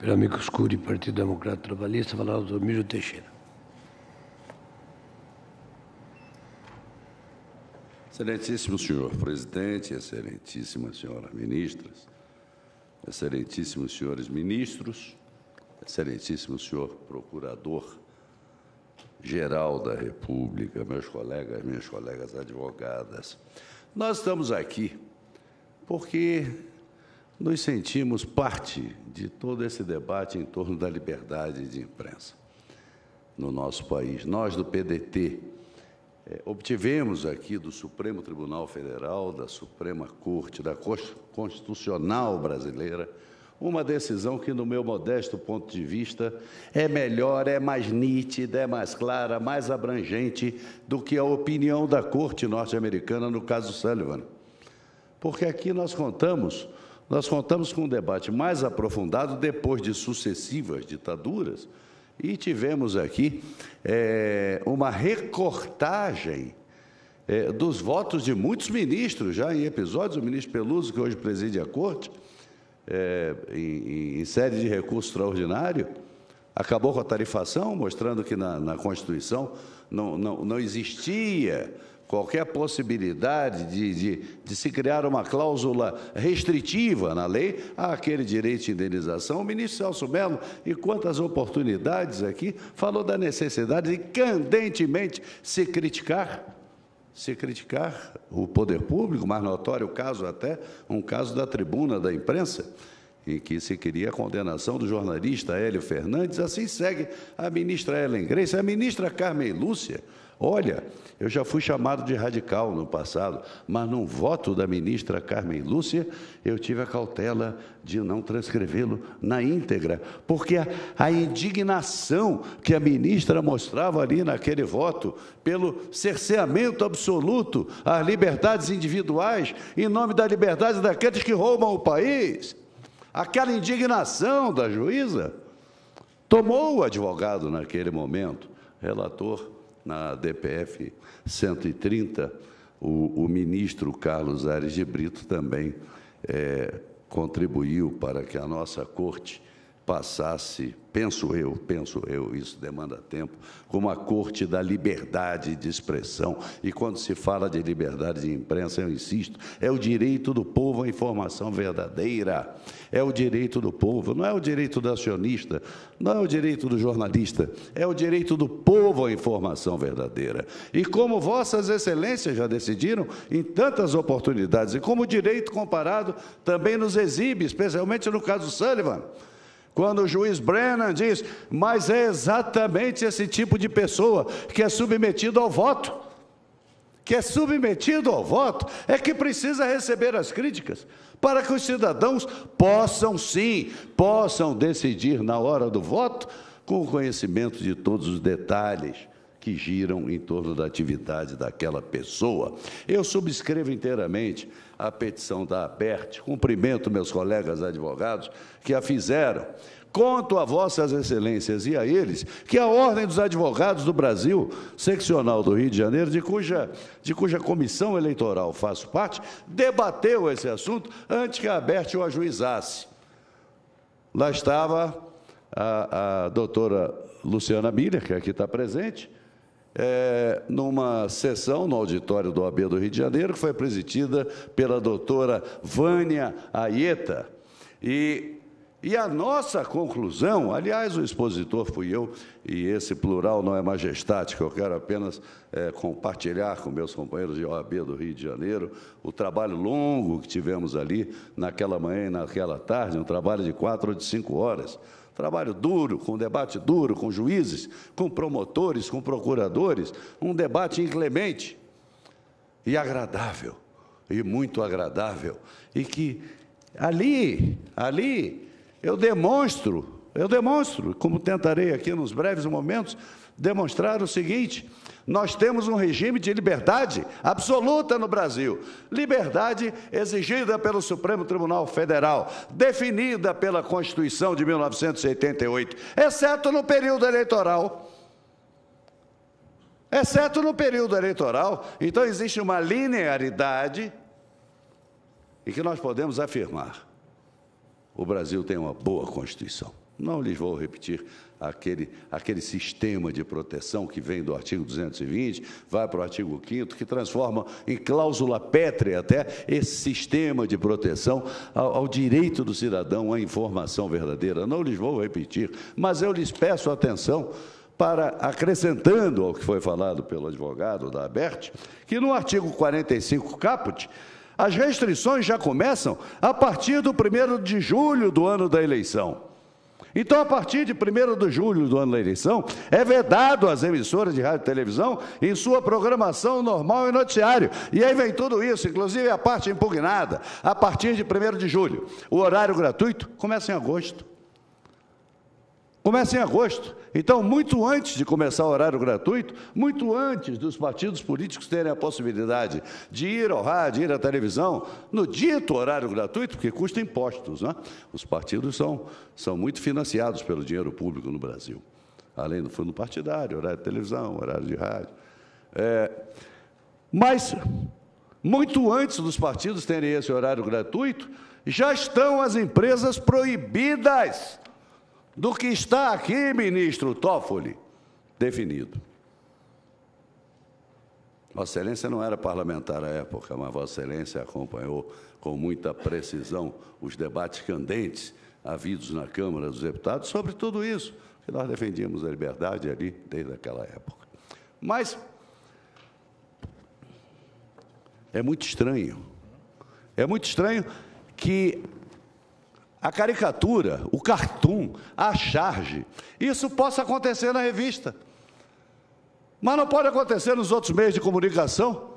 Pelo amigo Scuri, Partido Democrata Trabalhista, falar o doutor Mírio Teixeira. Excelentíssimo senhor presidente, excelentíssimas senhoras ministras, excelentíssimos senhores ministros, excelentíssimo senhor procurador-geral da República, meus colegas, minhas colegas advogadas. Nós estamos aqui porque nos sentimos parte de todo esse debate em torno da liberdade de imprensa no nosso país. Nós, do PDT, obtivemos aqui do Supremo Tribunal Federal, da Suprema Corte, da Constitucional Brasileira, uma decisão que, no meu modesto ponto de vista, é melhor, é mais nítida, é mais clara, mais abrangente do que a opinião da Corte norte-americana no caso Sullivan. Porque aqui nós contamos com um debate mais aprofundado depois de sucessivas ditaduras e tivemos aqui uma recortagem dos votos de muitos ministros, já em episódios, o ministro Peluso, que hoje preside a Corte, em série de recurso extraordinário, acabou com a tarifação, mostrando que na Constituição não existia qualquer possibilidade de se criar uma cláusula restritiva na lei àquele direito de indenização. O ministro Celso Mello, em quantas oportunidades aqui, falou da necessidade de candentemente se criticar o poder público, mais notório caso até, um caso da tribuna da imprensa, em que se queria a condenação do jornalista Hélio Fernandes. Assim segue a ministra Ellen Grace, a ministra Carmen Lúcia. Olha, eu já fui chamado de radical no passado, mas num voto da ministra Carmen Lúcia, eu tive a cautela de não transcrevê-lo na íntegra, porque a indignação que a ministra mostrava ali naquele voto pelo cerceamento absoluto às liberdades individuais, em nome da liberdade daqueles que roubam o país, aquela indignação da juíza, tomou o advogado naquele momento, relator na DPF 130, o ministro Carlos Aires de Brito também contribuiu para que a nossa Corte passasse, penso eu, isso demanda tempo, como a Corte da liberdade de expressão. E quando se fala de liberdade de imprensa, eu insisto, é o direito do povo à informação verdadeira, é o direito do povo, não é o direito do acionista, não é o direito do jornalista, é o direito do povo à informação verdadeira. E como vossas excelências já decidiram em tantas oportunidades, e como o direito comparado também nos exibe, especialmente no caso Sullivan, quando o juiz Brennan diz, mas é exatamente esse tipo de pessoa que é submetido ao voto, é que precisa receber as críticas, para que os cidadãos possam decidir na hora do voto, com o conhecimento de todos os detalhes que giram em torno da atividade daquela pessoa. Eu subscrevo inteiramente a petição da ABERT, cumprimento meus colegas advogados que a fizeram. Conto a vossas excelências e a eles que a Ordem dos Advogados do Brasil, seccional do Rio de Janeiro, de cuja comissão eleitoral faço parte, debateu esse assunto antes que a ABERT o ajuizasse. Lá estava a doutora Luciana Miller, que aqui está presente, numa sessão no auditório do OAB do Rio de Janeiro, que foi presidida pela doutora Vânia Aieta. E a nossa conclusão, aliás, o expositor fui eu, e esse plural não é majestático, eu quero apenas compartilhar com meus companheiros de OAB do Rio de Janeiro o trabalho longo que tivemos ali naquela manhã e naquela tarde, um trabalho de 4 ou de 5 horas. Trabalho duro, com debate duro, com juízes, com promotores, com procuradores, um debate inclemente e agradável, e muito agradável, e que ali eu demonstro, como tentarei aqui nos breves momentos, demonstrar o seguinte: nós temos um regime de liberdade absoluta no Brasil, liberdade exigida pelo Supremo Tribunal Federal, definida pela Constituição de 1988, exceto no período eleitoral. Então, existe uma linearidade em que nós podemos afirmar: o Brasil tem uma boa Constituição. Não lhes vou repetir aquele sistema de proteção que vem do artigo 220, vai para o artigo 5º, que transforma em cláusula pétrea até esse sistema de proteção ao direito do cidadão à informação verdadeira. Não lhes vou repetir, mas eu lhes peço atenção para, acrescentando ao que foi falado pelo advogado da ABERT, que no artigo 45 caput, as restrições já começam a partir do 1º de julho do ano da eleição. Então, a partir de 1º de julho do ano da eleição, é vedado às emissoras de rádio e televisão em sua programação normal e noticiário. E aí vem tudo isso, inclusive a parte impugnada, a partir de 1º de julho. O horário gratuito começa em agosto. Começa em agosto. Então, muito antes de começar o horário gratuito, muito antes dos partidos políticos terem a possibilidade de ir ao rádio, ir à televisão, no dito horário gratuito, porque custa impostos, né? Os partidos são muito financiados pelo dinheiro público no Brasil, além do fundo partidário, horário de televisão, horário de rádio. Mas, muito antes dos partidos terem esse horário gratuito, já estão as empresas proibidas do que está aqui, ministro Toffoli, definido. Vossa Excelência não era parlamentar à época, mas Vossa Excelência acompanhou com muita precisão os debates candentes havidos na Câmara dos Deputados sobre tudo isso, que nós defendíamos a liberdade ali desde aquela época. Mas é muito estranho que a caricatura, o cartoon, a charge, isso possa acontecer na revista. Mas não pode acontecer nos outros meios de comunicação?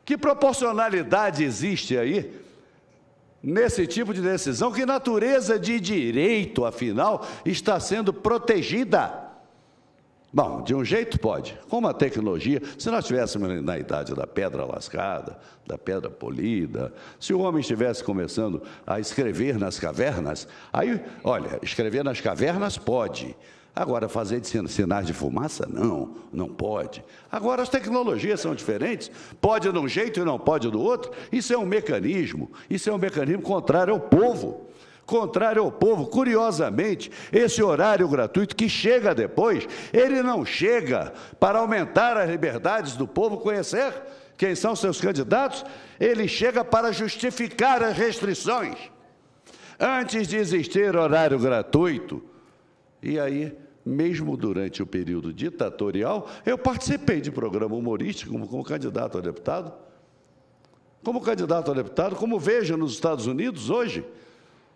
Que proporcionalidade existe aí nesse tipo de decisão? Que natureza de direito, afinal, está sendo protegida? Bom, de um jeito pode, com uma tecnologia, se nós estivéssemos na idade da pedra lascada, da pedra polida, se o homem estivesse começando a escrever nas cavernas, aí, olha, escrever nas cavernas pode, agora fazer de sinais de fumaça, não pode. Agora as tecnologias são diferentes, pode de um jeito e não pode do outro, isso é um mecanismo contrário ao povo. Contrário ao povo, curiosamente, esse horário gratuito que chega depois, ele não chega para aumentar as liberdades do povo conhecer quem são seus candidatos, ele chega para justificar as restrições. Antes de existir horário gratuito, e aí, mesmo durante o período ditatorial, eu participei de programa humorístico como candidato a deputado. Como vejo nos Estados Unidos hoje,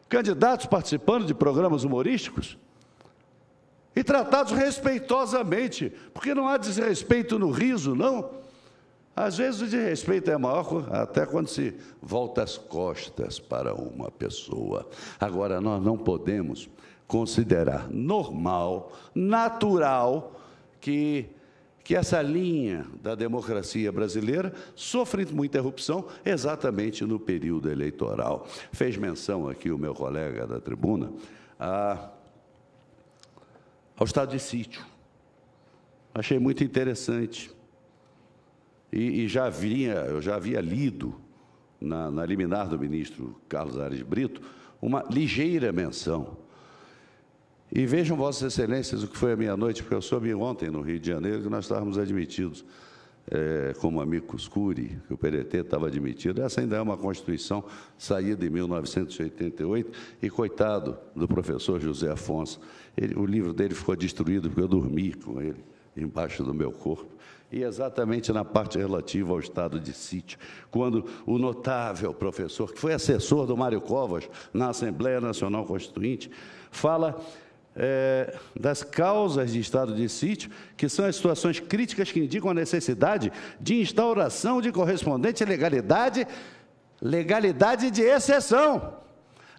candidatos participando de programas humorísticos e tratados respeitosamente, porque não há desrespeito no riso, não. Às vezes o desrespeito é maior até quando se volta as costas para uma pessoa. Agora, nós não podemos considerar normal, natural, que essa linha da democracia brasileira sofre muita interrupção exatamente no período eleitoral. Fez menção aqui o meu colega da tribuna ao estado de sítio. Achei muito interessante. E eu já havia lido na liminar do ministro Carlos Aires Brito uma ligeira menção. E vejam, Vossas Excelências, o que foi a meia-noite, porque eu soube ontem, no Rio de Janeiro, que nós estávamos admitidos como amicus curiae, que o PDT estava admitido. Essa ainda é uma Constituição saída em 1988, e coitado do professor José Afonso, o livro dele ficou destruído porque eu dormi com ele embaixo do meu corpo. E exatamente na parte relativa ao estado de sítio, quando o notável professor, que foi assessor do Mário Covas na Assembleia Nacional Constituinte, fala das causas de estado de sítio, que são as situações críticas que indicam a necessidade de instauração de correspondente legalidade de exceção.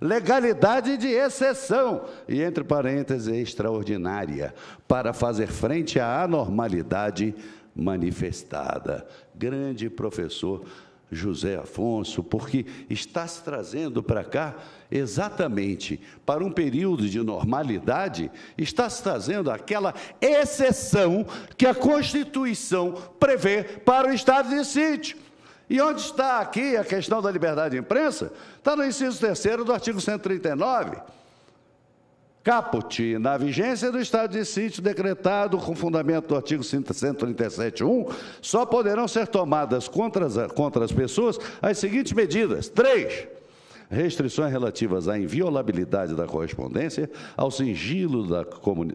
Legalidade de exceção, e entre parênteses, extraordinária, para fazer frente à anormalidade manifestada. Grande professor José Afonso, porque está se trazendo para cá, exatamente para um período de normalidade, está se trazendo aquela exceção que a Constituição prevê para o estado de sítio. E onde está aqui a questão da liberdade de imprensa? Está no inciso 3º do artigo 139. Caput, na vigência do estado de sítio decretado com fundamento do artigo 137.1, só poderão ser tomadas contra as pessoas as seguintes medidas. 3. Restrições relativas à inviolabilidade da correspondência, ao sigilo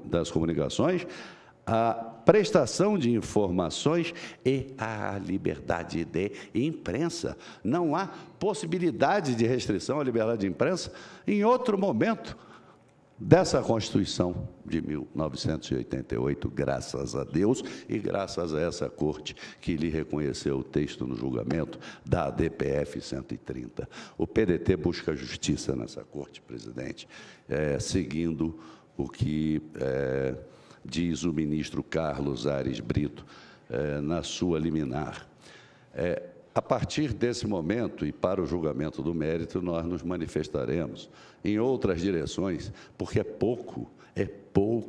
das comunicações, à prestação de informações e à liberdade de imprensa. Não há possibilidade de restrição à liberdade de imprensa em outro momento dessa Constituição de 1988, graças a Deus e graças a essa Corte que lhe reconheceu o texto no julgamento da ADPF 130. O PDT busca justiça nessa Corte, presidente, seguindo o que diz o ministro Carlos Aires Brito na sua liminar. A partir desse momento e para o julgamento do mérito, nós nos manifestaremos em outras direções, porque é pouco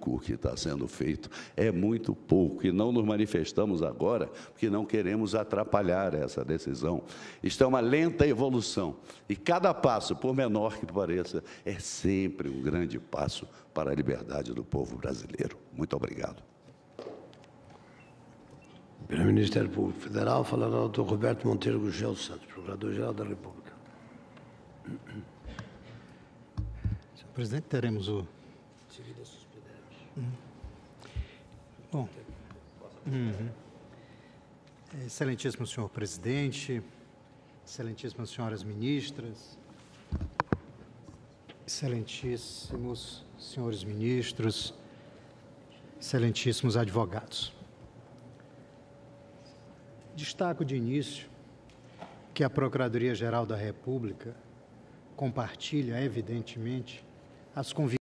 o que está sendo feito, é muito pouco, e não nos manifestamos agora porque não queremos atrapalhar essa decisão. Isto é uma lenta evolução, e cada passo, por menor que pareça, é sempre um grande passo para a liberdade do povo brasileiro. Muito obrigado. Pelo Ministério Público Federal, falará o Dr. Roberto Monteiro Gugel Santos, Procurador-Geral da República. Senhor presidente, teremos o... Bom, excelentíssimo senhor presidente, excelentíssimas senhoras ministras, excelentíssimos senhores ministros, excelentíssimos advogados. Destaco de início que a Procuradoria-Geral da República compartilha, evidentemente, as convicções